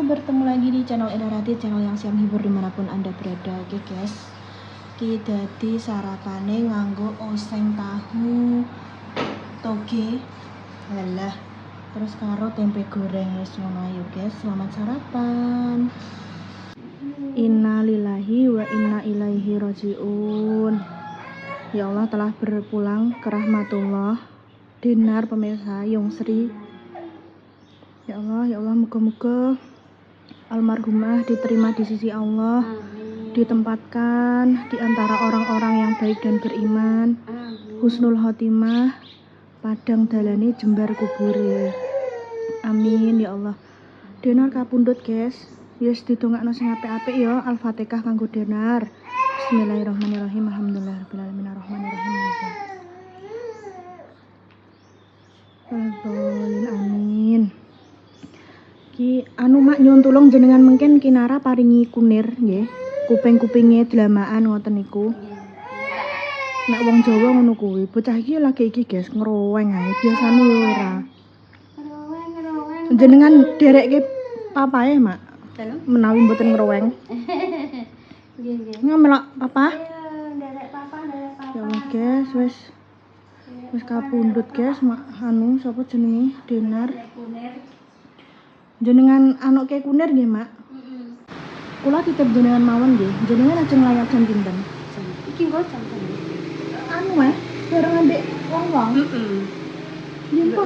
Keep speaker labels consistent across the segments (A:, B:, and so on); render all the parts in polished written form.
A: bertemu lagi di channel Edarati, channel yang siap hibur dimanapun Anda berada. Oke guys, kita di sarapane nganggo oseng tahu toge lelah terus karo tempe goreng. Wis ngono ayo guys, selamat sarapan. Innalillahi wa inna ilaihi rajiun. Ya Allah telah berpulang ke rahmatullah Dinar pemirsa Yongsri. Ya Allah, moga-moga almarhumah diterima di sisi Allah. Amin. Ditempatkan di antara orang-orang yang baik dan beriman. Amin. Husnul khotimah, padang dalane jembar kubure. Amin ya Allah. Dinar kapundhut guys. Yes didongakno sing apik-apik ya. Al-Fatihah kanggo Dinar. Bismillahirrahmanirrahim. Alhamdulillahirabbil alamin arrahmanirrahim. Amin. Ki anu mak nyuwun tulung jenengan mungkin kinara paringi kunir nggih. Kuping-kupinge dlamaan ngoten niku. Nek wong Jawa ngono kuwi, bocah iki lagi iki guys ngroweng ae, biasane yo ora. Ngroweng. Jenengan derekke papae, Mak. Menawi mboten ngroweng. Nggih. Ngamelok papa? Derek papa. Ya Allah guys, wis kapundhut guys, mak anu sapa jenenge? Dinar. Jenengan anuke kunir nggih, Mak? Heeh. Kula titip jenengan mawon nggih. Jenengan ajeng layar jam pinten? Iki nggo jam anu mah, bareng ambek wong-wong. Heeh. Yen kok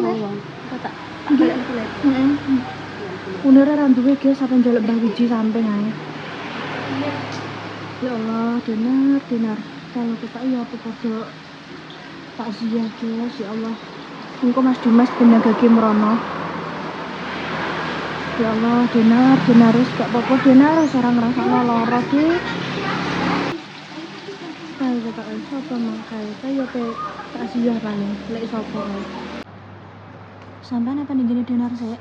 A: tak nggih kulit. Heeh. Kunir ra duwe guys, sampe njaluk Mbah Wiji sampe ae. Ya Allah, Dinar. Kalau kita iya apa podo takziah guys, ya Allah. Engko Mas Dimas benagake mrono. Ya Allah, Dinar wis gak apa-apa Dinar, wis ora ngrasakno lara ki. Kae tak sapa mangkae, kaya pe takziah paling lek sapa kae. Sampeyan apa ning Dinar sik?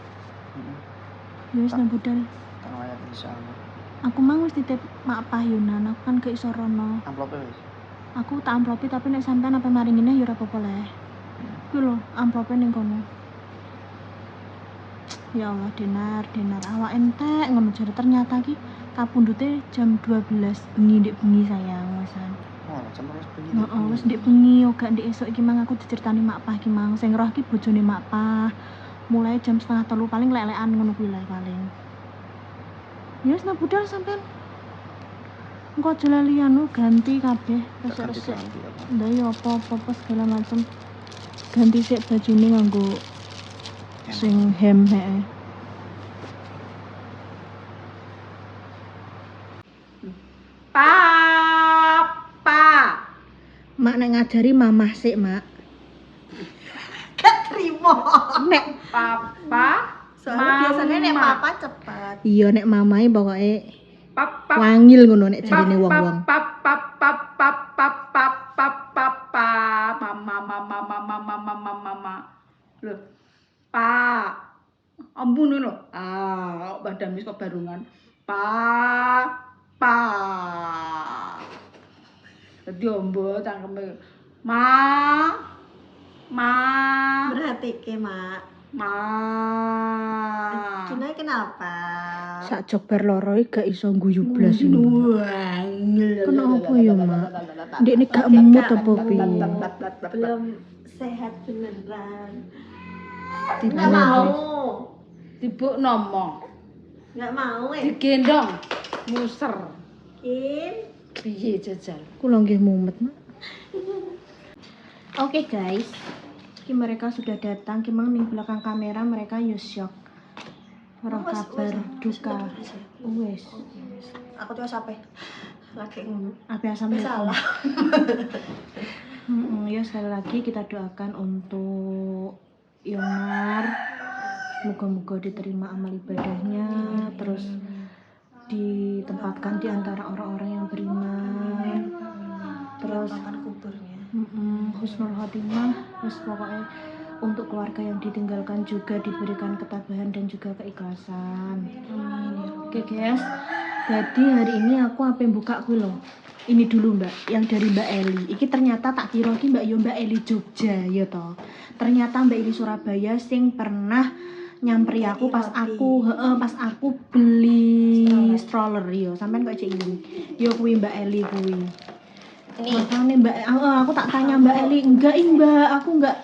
A: Ya wis nang budal.
B: Tengah ayat insyaallah.
A: Aku mang wis titip mak pahyunan, aku kan ke iso rono.
B: Amplope wis.
A: Aku tak amplopi tapi nek sampean apa maringine ya ora apa-apa leh. Ku lho, amplope ning kono. Ya Allah, Dinar, awak entek ngono jare ternyata ki kapundhute jam 12 bengi ndek bengi sayang wisan.
B: Oh, jam 12 bengi.
A: Heeh, wis ndek bengi gak ndek esuk iki mang aku diceritani mak pah ki mang. Sing roh ki bojone mak pah. Mulai jam 2:30 paling lelekan ngono kuwi lah paling. Ya wis nang budal sampean. Engko aja lali anu ganti kabeh resik-resik. Ndak ya apa-apa segala macam. Ganti sik bajune nganggo sing hem heeh. Papa. Mak nek ngajari mamah sik, Mak.
C: Gak terima.
A: Nek papa,
C: soalnya biasanya nek papa cepat.
A: Iya nek mamae pokoke wangil ngono nek jarine wong-wong. Mama. Loh. Pak. Ampun lho. Badan wis kok barungan. Pa. Dadi ombo cangkeme. Ma.
C: Berarti ke mak. Kina kenapa?
A: Sak jokbar loro gak iso guyu blas ini. Kenapa ya, Mak? Ndekne gak emut apa piye?
C: Belum sehat beneran.
A: Nggak
C: mau.
A: Tibuk nomo.
C: Nggak mau
A: Digendong. Muser.
C: Piye
A: jajal? Kula nggih mumet, Mak. Oke guys. Ki mereka sudah datang, ki mang ning belakang kamera mereka yo syok. Ora kabar duka. Wes.
C: Aku tuh sampai lagi ngono.
A: Apa sampai
C: salah.
A: Ya sekali lagi kita doakan untuk Yonar, moga-moga diterima amal ibadahnya, terus ditempatkan di antara orang-orang yang beriman, terus
C: kuburnya.
A: Husnul khotimah, terus pokoknya untuk keluarga yang ditinggalkan juga diberikan ketabahan dan juga keikhlasan. Oke guys, jadi hari ini aku apa yang buka kuwi loh. Ini dulu Mbak, yang dari Mbak Eli. Iki ternyata tak kira ki Mbak Eli Jogja ya toh. Ternyata Mbak Eli Surabaya sing pernah nyamperi aku pas aku beli stroller yo. Sampean kok cek ini. Yo kuwi Mbak Eli kuwi.
C: Ini
A: Makanya aku tak tanya Mbak Eli, enggak Mbak, aku enggak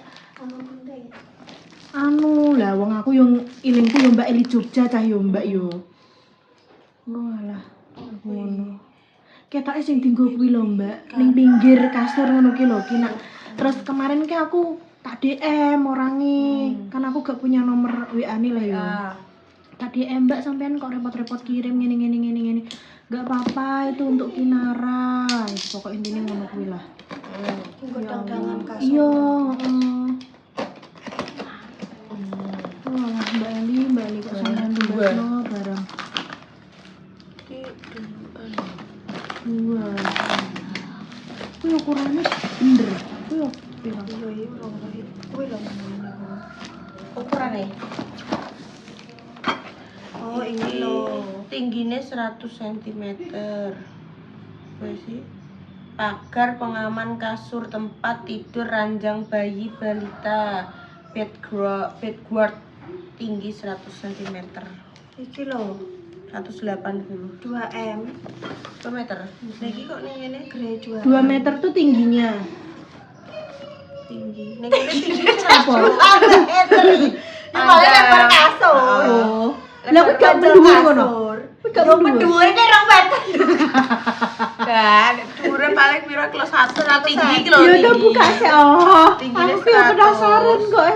A: anu lah wong aku yang ilingku yo Mbak Eli Jogja cah yo Mbak yo. Walah, ngono. Ketoke sing dienggo kuwi lho Mbak, ning pinggir kasur ngono ki lho ki nak. Terus kemarin ki aku tak DM orangnya, kan aku gak punya nomor WA-ne lah yo. Tak DM Mbak sampean kok repot-repot kirim ngene. Gak apa-apa itu untuk Kinara. Pokok intinya ngono kuwi lah.
C: godang-dangan kasur.
A: Iya, Wah, Mbak Eli kok sampean tumbasno barang. Wah. Kuwi ukurannya bener. Kuwi piro?
C: Iya, kuwi lho. Ukurannya. Oh, ini loh.
D: Tingginya 100 cm. Apa sih? Pagar pengaman kasur tempat tidur ranjang bayi balita. Bedguard tinggi 100 cm.
C: Iki loh.
D: 180
C: 2M.
D: 2 meter. Niki kok ning ngene
C: Grade 2.
A: 2 meter tuh tingginya.
D: tinggi. Ning ngene tinggi
A: Apa?
C: Ini malah lebar kasur.
A: Oh. Lah kok gak mendhuwur ngono? Gak
C: Yo
A: mendhuwur.
C: menduwe nek 2 meter.
D: kan. Dhuwure paling piro kilo 1 tinggi kilo.
A: Ya udah buka sih. Oh.
D: Tingginya
A: Aku ya
D: 100.
A: penasaran kok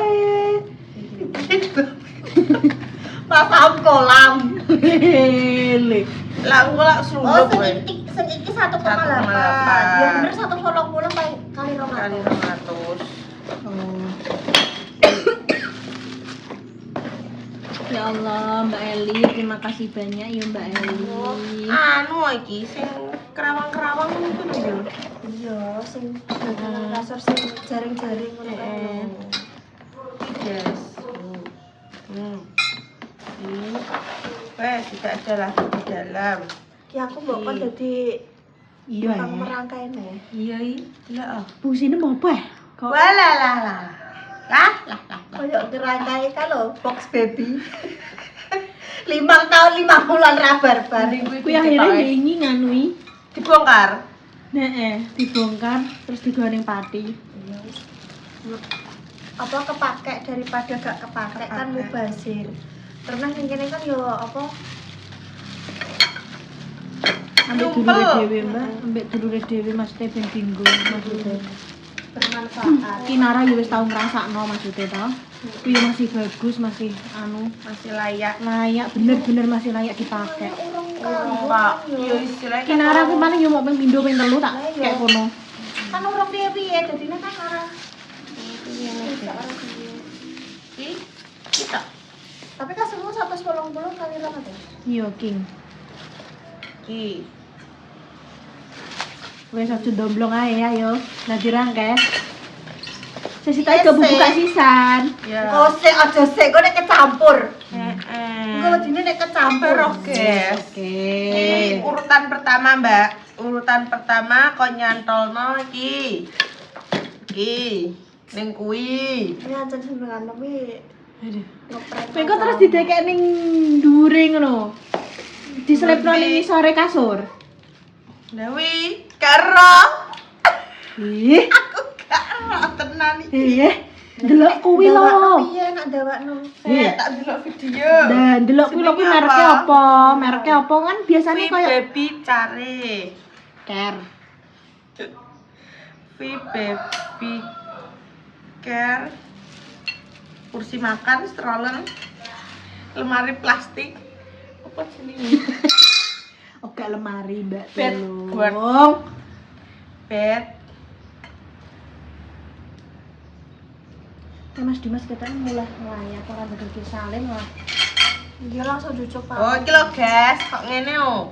C: Pasang kolam.
A: Hele.
D: Lah engko lak
C: Oh,
D: srunduk kowe.
C: sing iki 1,8.
D: 1,8.
C: Ya bener 1,80 kali 200.
D: Kali 200.
A: Oh. Ya Allah, Mbak Eli, terima kasih banyak ya Mbak Eli.
D: Anu iki sing kerawang-kerawang itu lho.
C: Iya, sing dagangan kasur sing jaring-jaring ngono kae.
D: Yes. Ini wes tidak ada lagi di dalam.
C: Ki aku mbok kon dadi
A: Iya
C: tukang
A: ya.
C: merangkaine.
D: Iya iya.
A: Fungsinya mau apa ya? Kok
D: Walah lah. Lah.
C: Kayak ngerangkai kan lho, box baby. 5 tahun 5 bulan rabarbar.
A: kuwi akhirnya dingi nganui.
D: Dibongkar.
A: Dibongkar terus digawe ning pati.
C: Apa kepake daripada gak kepake kan mubazir. Pernah ning kene kan yo apa
A: Ambek
D: Tumpel.
A: dulure dhewe, Mbak. Ambek dulure dhewe maksudnya ben dinggo maksudnya.
C: bermanfaat.
A: Kinara ya wis tau ngrasakno maksudnya to. Kuwi masih bagus, masih
D: Masih layak.
A: layak, bener-bener masih layak dipakai.
D: Pak, yo istilahnya
A: Kinara kuwi paling yo mau ping pindho ping telu tak kayak kono.
C: Kan urung piye-piye dadine kan ora
D: Ih, kita.
C: tapi kan semua 180 kali 200.
A: Iya, King.
D: Ki.
A: Wes aja domblong ae ayo. Nah dirangke. Sesita ke buka sisan.
D: Ya.
C: Kok sik aja sik kok nek kecampur.
D: Heeh.
C: Engko wedine nek kecampur.
D: Guys. Ini
A: Oke.
D: urutan pertama, Mbak. Urutan pertama kok nyantolno iki. Iki. Ning kuwi.
C: Ini aja senengan tapi ngeprank.
A: Kowe kok terus didekek ning dhuwure ngono. Diselepno ning sore kasur.
D: Dewi, karo.
A: Ih,
D: Aku karo tenan iki.
A: iya. Delok kuwi lho.
C: Piye nak ndawakno?
A: Iya.
D: Tak delok video.
A: Dan delok kuwi lho kuwi
D: Jenenge
A: mereke
D: apa?
A: apa? Mereke apa kan biasanya
D: Free
A: koyo
D: baby care.
A: care.
D: Free baby care. Kursi makan, stroller, lemari plastik. Apa jenenge?
A: Oke lemari, Mbak.
D: Bed
A: Tolong.
D: guard. Bed.
A: Ya Mas Dimas katanya mulai ngelayak orang begitu salin lah.
C: Dia langsung cucuk Pak.
D: Oh, iki lho, guys. Kok ngene oh.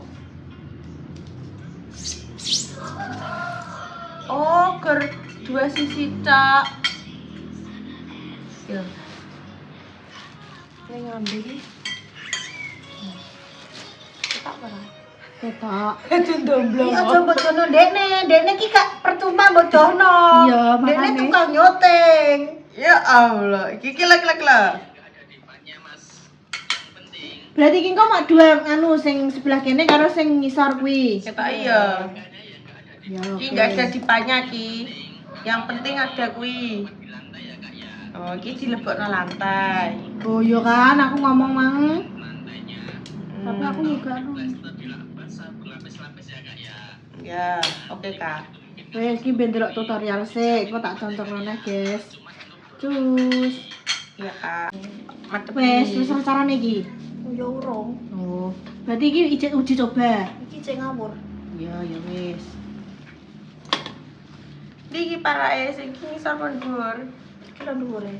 D: Oh, ger dua sisi cak. Ya. Ini ngambil iki. Tak ora.
A: Ketok.
D: Itu domblong.
C: Iya aja bodono dekne ki gak percuma bodono.
A: Iya,
C: Dekne
A: makane.
C: tukang nyoteng.
D: Ya Allah, iki kila.
A: Berarti iki kok mak dua anu sing sebelah kene karo sing ngisor kuwi.
D: Ketok iya.
A: Ya
D: Ki
A: oke.
D: enggak ada dipanya ki. Yang penting ada kuwi. Oh, ki dilebokno lantai.
A: Oh iya kan aku ngomong mang. Tapi aku juga anu.
D: Ya, oke Kak.
A: Wes iki ben delok tutorial sik, kok tak contohno neh, guys. Cus.
D: Iya Kak. Mantep.
A: Wes carane iki.
C: Ya urung.
A: Oh, berarti iki uji coba.
C: Iki cek ngawur.
A: Ya ya wis.
D: Iki parake sing ki ngisor dhuwur.
C: Kira dhuwure.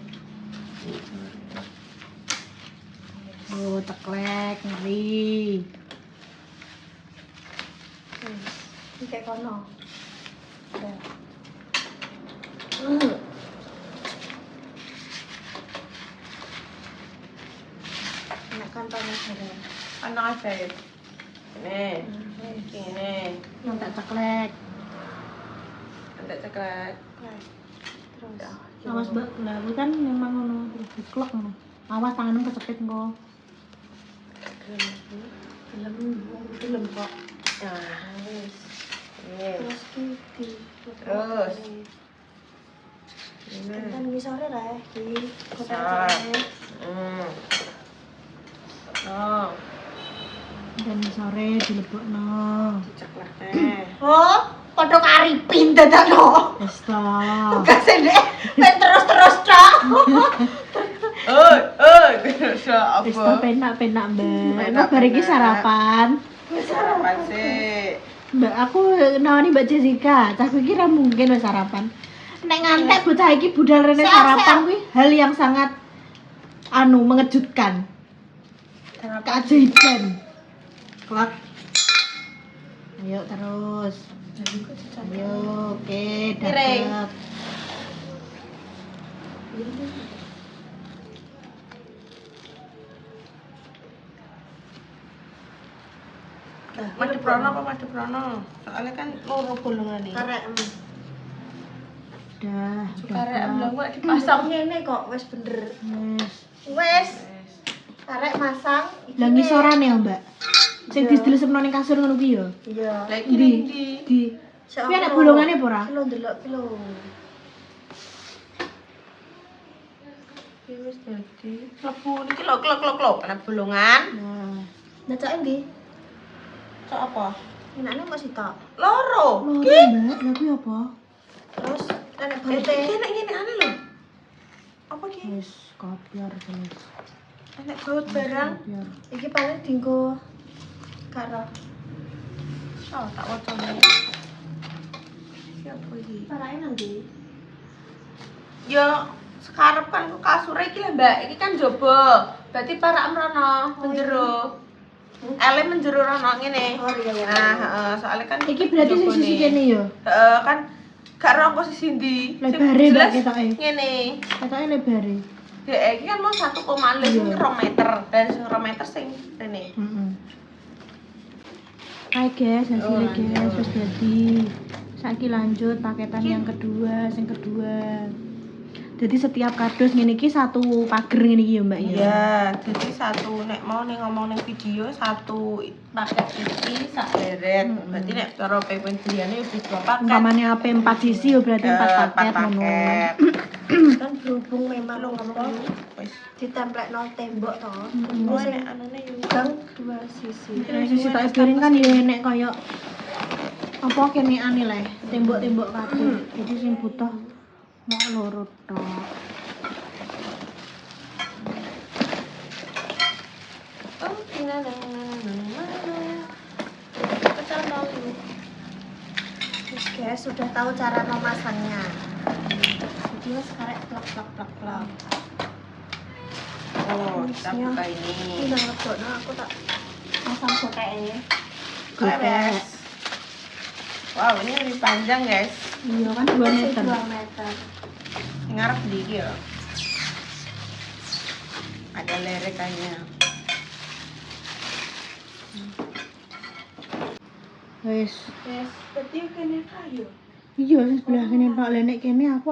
A: Oh, ceklek ngeri.
C: Iki kayak kono. Nek kantongnya bareng.
D: Ana ajaib. Ini. Ini.
A: Yang tak ceklek.
D: Ada ceklat.
C: Terus.
A: Awas mbak, lah kuwi kan memang ngono, diklok ngono. Awas tanganmu kecepit engko.
C: Film kok.
D: Nah, wis. Ini.
C: Terus iki.
D: Terus. Ini.
C: Kan ngisore ra iki.
D: Ngisor. Oh,
A: Dan sore dilebokno.
D: ceklek teh.
C: Oh, padha karipin dadakno.
A: Wis to.
C: Tugase nek terus-terus tok.
A: Wis to
D: Apa?
A: penak-penak, Mbak.
D: Penak-penak.
A: Bar iki sarapan.
D: Sarapan sih.
A: Mbak, aku nawani Mbak Jessica. Cahku iki ra mungkin wis sarapan. Nek ngantek bocah iki budal rene sarapan kuwi hal yang sangat mengejutkan. Keajaiban. Klak. Ayo terus. Ayo, oke,
D: Piring.
A: dapat.
D: Made Prono apa Made Prono? Soalnya kan loro bolongan nih.
C: Karek
A: Udah,
D: Karek
A: Kak.
D: emblem kok dipasang.
C: ngene kok wis bener.
A: Wes.
C: Wis. Karek masang. iki
A: Lah ngisorane ya, Mbak. Sing didelesepno ning kasur ngono kuwi ya.
C: Iya.
D: Lah iki
A: Ndi?
D: ndi?
A: Di. Kuwi ana bolongane apa ora?
C: Kilo ndelok kilo.
D: Iki wis dadi mlebu niki lho klok. Ana bolongan.
A: Nah,
C: Necok endi?
D: Cok apa?
C: Enakne kok sitok.
D: Loro.
A: loro,
D: Ki.
A: Mbak. Lah kuwi apa?
C: Terus nek
D: Iki
C: bete.
D: nek ngene ane lho. Apa ki?
A: Wis kopiar terus.
D: Nek baut barang.
A: Kopiar.
C: Iki paling dinggo karo
D: Oh, tak wacane. Siapa iki?
C: parake nang ndi?
D: Ya sekarep kan kasur iki lah Mbak, iki kan jaba. Berarti para mrono menjero. Ele menjero rono ngene.
C: Oh iya ya.
D: Nah, heeh, soalnya kan
A: Iki berarti sing
D: jaba
A: sisi
D: nih.
A: kene ya.
D: Heeh, kan gak ro posisi ndi. Sing
A: Lebare Mbak
D: jelas
A: ketoke.
D: ngene.
A: Ketoke lebare.
D: Dek iki kan mau 1,5 sing
A: Iya.
D: 2 meter. Dan sing 2 meter sing rene.
A: Heeh. Hai guys, hasilnya guys, wis jadi. Saiki lanjut paketan yang kedua, sing kedua. Jadi setiap kardus ngene iki satu pager ngene iki ya, Mbak ya.
D: Iya, jadi satu nek mau ning ngomong ning video satu paket iki sak deret. Berarti nek cara payment beliane wis 2 paket.
A: Umpamane AP 4 sisi ya berarti 4 paket ngono.
D: paket.
C: Kan berhubung memang
D: Lu
C: apa
D: ngomong wis.
C: ditemplekno tembok to.
D: Oh,
C: Sing
D: nek anune yo.
C: gang dua sisi.
A: Nek sisi tak piring kan ya nek kaya apa kene ane le, tembok-tembok kabeh. Jadi sing butuh mau loro tok.
D: Oh, pecel dong.
C: Terus guys sudah tahu cara memasangnya. Jadi wis karek plak.
D: Oh, kita
C: Harusnya.
D: buka
C: Ini
D: ini.
C: nang lebokno aku tak masang goteke.
A: Gopek.
D: Wow, ini lebih panjang, guys.
A: Iya kan 2 meter.
C: 2 meter.
D: Ngarep dikit loh. Ada lerekannya.
A: Wis.
C: Yes, berarti kene kayu.
A: Iya sing sebelah kene tok. Lah nek kene aku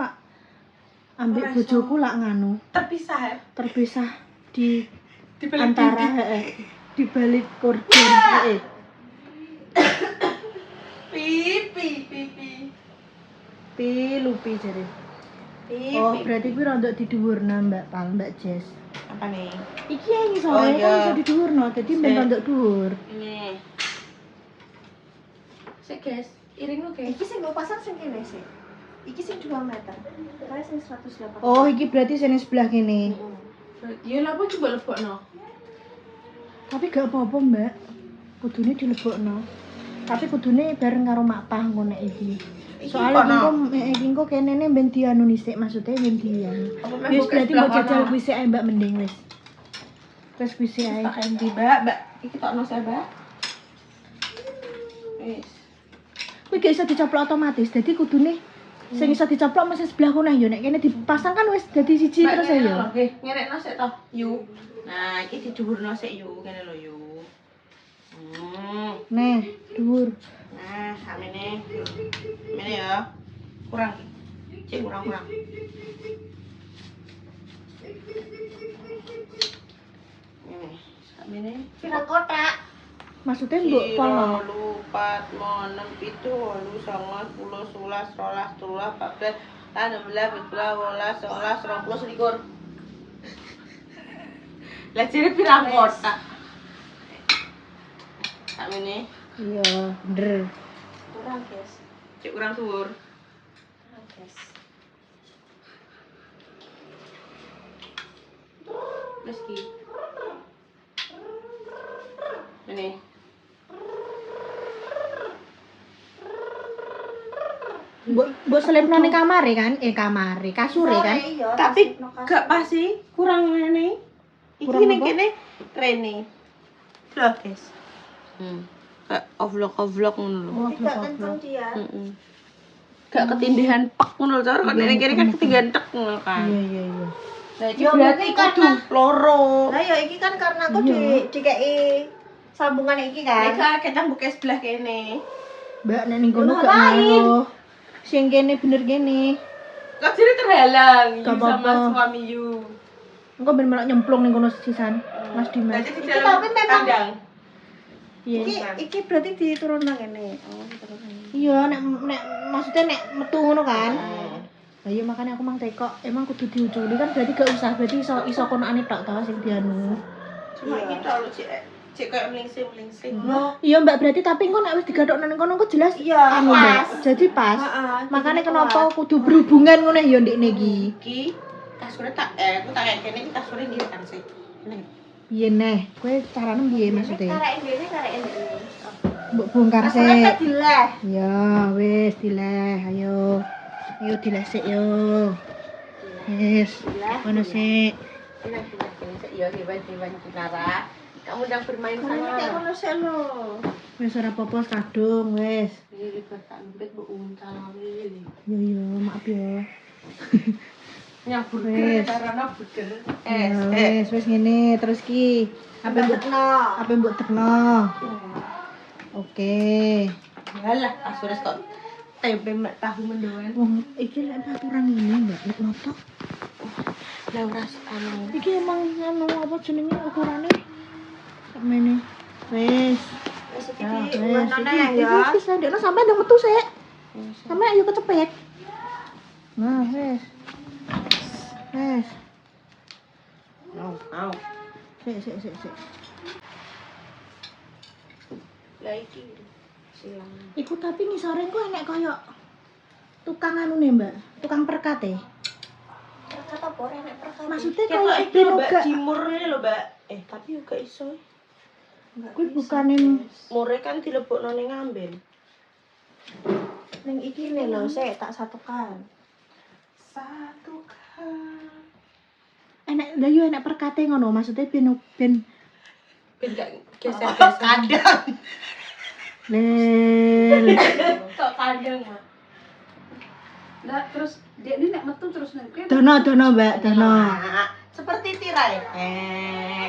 A: ambek
D: Ora iso.
A: bojoku lak nganu,
D: Terpisah ya?
A: terpisah di antara di balik kordon lupi jadi. Oh, berarti kuwi rontok di dhuwurna Mbak Jess.
D: Apa nih?
A: Iki yang sore
D: iya.
A: kan iso di dhuwurna, dadi men rontok dhuwur.
D: Ini.
C: Sik, guys. Iring lu, guys. Iki sing mau pasang sing kene sih. Iki sing 2 meter. Kayak sing 180.
A: Oh, iki berarti sini sebelah kene.
D: Ya lapa coba lebokno.
A: Tapi gak apa-apa, Mbak. Kudune dilebokno. Tapi kudune bareng karo makpah ngono iki. Soalnya iki engko kene ne ben dianu nisik, maksudnya ben dianu. Wis berarti mbok jajal kuwi sik ae Mbak mending wis. Terus kuwi sik ae.
D: Tak endi, Mbak? Iki tokno saya, Mbak. Wis.
A: Kuwi gak iso dicoplok otomatis. Dadi kudune sing iso dicoplok mesti sebelah kono ya. Nek kene dipasang kan wis dadi siji terus ya.
D: Nggih, ngerekno sik to, yu. Nah, iki diduwurno sik yu, kene lho yu.
A: Nah, dhuwur.
D: Nah, samene. Ini ya. Kurang. Cek kurang. Ini, samene.
C: Pirang kotak.
A: Maksudnya mbok pola.
D: 4, 6, 7, 8, 9, 10, 11, 12, 13, 14, 16, 17, 18, 19, 20, 21. Lah jere pirang kotak? Samene.
A: Iya, bener.
C: Kurang, guys.
D: Cek kurang dhuwur.
C: Kurang, guys.
D: Meski. Ini.
A: Mbok selipno ning kamare kan? Kasure kan?
C: Iya,
D: Tapi
C: kasih no
D: gak pas sih, kurang ngene. Iki
A: Kurang
D: ning
A: apa?
D: kene trene. Loh, guys. Kayak ovlog ngono lho.
A: Oh,
C: Tidak kenceng dia.
D: Gak ketindihan pek ngono lho, cara ning kene kan ketindihan tek ngono kan.
A: Iya.
D: Nah, iki
C: Ya,
D: berarti
C: mungkin
D: kudu loro.
C: Lah ya iki kan karena aku
A: Iya.
C: dikei sambungan iki kan.
D: Nek kita buka sebelah kene.
A: Mbak nek ning kono
C: Ya,
A: gak
C: ngapain?
A: ngaruh. Sing kene bener kene.
D: Kok jadi terhalang
A: Gak
D: you sama
A: apa-apa.
D: suami you.
A: Engko ben melok nyemplung ning kono sisan. Mas Dimas.
D: Berarti di
C: Iki
D: dalam
C: tapi memang-
D: kandang.
A: Iya.
C: Iki berarti diturun nang kene. Oh, diturun nang kene.
A: Iya, nek maksudnya nek metu ngono kan. Lah iya makanya aku mang tekok, emang kudu diuculi kan berarti gak usah, berarti iso konokane tok to sing dianu.
D: Cuma iki terlalu cek kayak melingsing.
A: Iya Mbak, berarti tapi engko nek wis digathokno ning kono engko jelas
C: Iya,
A: anu,
C: pas.
A: Mbak. Jadi pas.
C: Heeh,
A: Makanya
C: jadi
A: kenapa
C: pas.
A: kudu berhubungan ngono ya ndekne iki.
D: Iki kasurnya aku tak kayak kene iki kasurnya ndi kan sih. Ini.
A: Piye neh? Kowe carane piye maksudnya?
C: Karek ndene, karek ndene.
A: Mbok bongkar
C: Masalah
A: sik.
C: tak dileh.
A: Ya, wis dileh, ayo. Ayo dileh sik yo. Wis, kono sik.
D: Iya, hewan Kinara. Kamu sedang bermain
C: Karek kayak
D: sama.
C: ngono sik lho.
A: Wis ora apa-apa kadung, wis.
D: Ini ribet tak lembet bu uncal ini.
A: Yo maaf ya.
D: Yang
A: Wes.
D: burger karena burger.
A: Ya, wis ngene terus ki. Apa mbok
C: Tekno.
A: apa mbok tekno? Oke.
D: Yalah, kasurnya kok tempe tahu mendoan.
A: Wong iki lek aturan ini Mbak, nek notok.
D: Lah ora anu.
A: Iki emang anu apa jenenge ukurane? Sakmene. Wis.
C: Wis iki
A: Ya,
C: di
A: wis.
C: warnane ya.
A: Wis ndekno sampe ndang metu sik. Sampe ayo kecepet. Nah, wis. Wis.
D: Au.
A: Sik.
D: Lah iki silang.
A: Iku tapi ngisore engko enek koyo tukang anu nih Mbak, tukang perkate.
C: Perkat apa ora nek perkat.
A: Maksudnya
D: Ketok
A: koyo
D: iki lho, Mbak,
A: pinoga.
D: jimurnya lho, Mbak. Tapi juga iso.
A: Kuwi bukane
D: Mure kan dilebokno ning ngambil.
C: ning iki ne lho sik tak satukan.
D: Satu kan.
A: enek lha yo enek perkate ngono, maksudnya ben
D: Ben gak geser-geser.
C: Kadang.
A: lel.
D: Tok kandang, Mak.
E: Lah terus dia ini nek metu terus nek kene.
A: Dono Mbak, dono.
D: Nah, seperti tirai.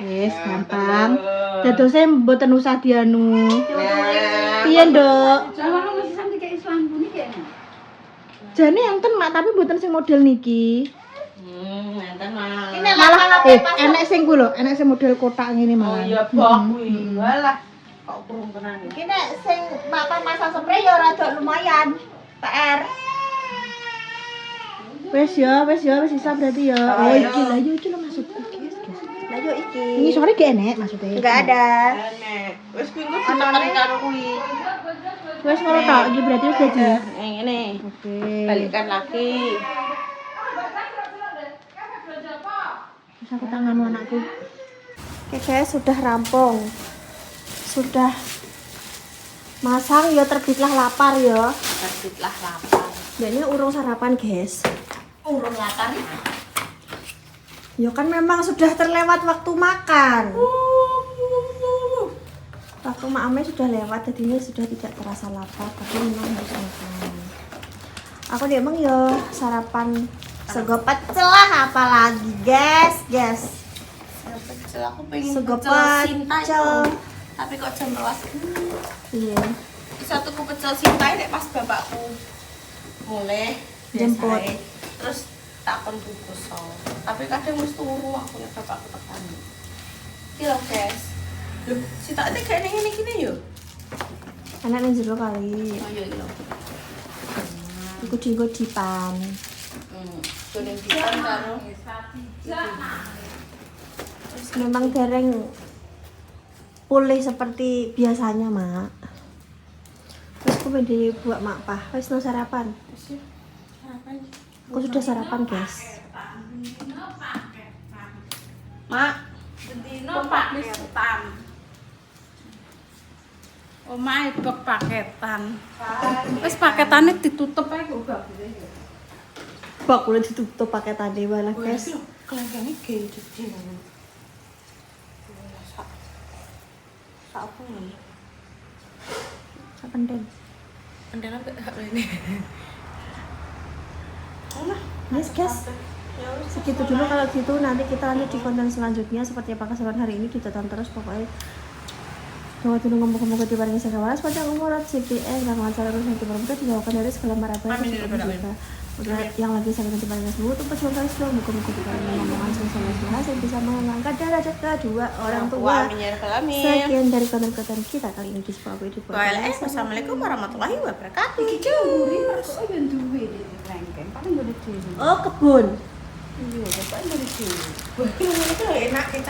A: Wis gampang. Dadose mboten usah dianu.
D: Nah,
A: Piye, Nduk?
E: Jangan mesti sampe kayak Islam pun iki kene.
A: Jane enten Mak, tapi mboten sing model niki.
D: Enten mah.
C: Ini
A: Malah
C: lama-lama pas.
A: enek sing ku lho, enek sing model kotak ngene
D: Oh
A: malah.
D: iya bok kuwi. Walah. Kok kurung tenan iki.
C: Ini sing mata masang spray ya rada lumayan. PR.
A: Wes ya, wis sisa berarti ya.
D: Oh,
A: Oh,
D: iya.
A: iki lah, yo iki lho maksudku. Guys.
C: Lah yo iki.
A: Ini sore gak enek maksudnya.
C: Enggak ada.
D: Enek. Wis kuwi engko dicekel karo kuwi.
A: Wes ngono tok, iki berarti wis jadi.
D: Ngene.
A: Oke.
D: Balikkan lagi.
A: Wis aku tangan anakku.
C: Oke guys, sudah rampung. Sudah masang ya terbitlah lapar ya.
D: Terbitlah lapar.
C: Jadi urung sarapan guys.
D: Urung lapar.
C: Ya kan memang sudah terlewat waktu makan. Waktu maamnya sudah lewat, jadinya sudah tidak terasa lapar, tapi memang harus makan. Aku dia emang ya sarapan sego pecel lah, apalagi guys.
D: Pecel aku pengen
C: Sego
D: pecel Sinta
C: pecel.
D: itu. Tapi kok jam 12.
C: Iya.
D: Bisa tuku pecel Sinta nek pas bapakku mulai
C: Jemput.
D: biasae. Terus takon bungkus so. Tapi kadang wis turu aku nek bapakku tekan. Iki lho guys. Lho, Sinta iki kayak ngene gini yo.
C: Anak ning jero kali.
D: Oh iya iki lho.
C: Iku dienggo dipan.
D: Kuning dipan karo
C: Memang dereng pulih seperti biasanya, Mak. Terus aku pengen buat Mak Pah. Wis no sarapan.
D: sarapan.
C: Aku sudah sarapan, guys.
D: Mak,
E: Dino paketan. Omahe bek paketan. Wis paketane ditutup ae kok gak boleh.
C: Bakule ditutup pakai tadi walah, guys.
D: kelengkengnya gede gede banget. Sak apa nih?
C: Sependen.
D: Pendelan gak ini.
C: Yes, guys. Segitu dulu, kalau gitu nanti kita lanjut di konten selanjutnya seperti apa keseruan hari ini, ditonton terus pokoknya. Jangan dulu ngomong-ngomong di baring segala sepanjang umur CPN dan lancar terus nanti berbuka dijauhkan dari segala marabah juga. Udah yang lagi sakit nanti baring sembuh tuh pejuang guys dong, buku-buku di baring ngomongan selesai yang bisa mengangkat derajat kedua orang tua. Sekian dari konten-konten kita kali ini di sebuah video.
D: Assalamualaikum warahmatullahi wabarakatuh.
E: Kok ben duwe di lengkeng, paling gak ada duwe.
C: Oh, kebun.
E: Iya, bapak gak ada duwe.
D: Wah, ini enak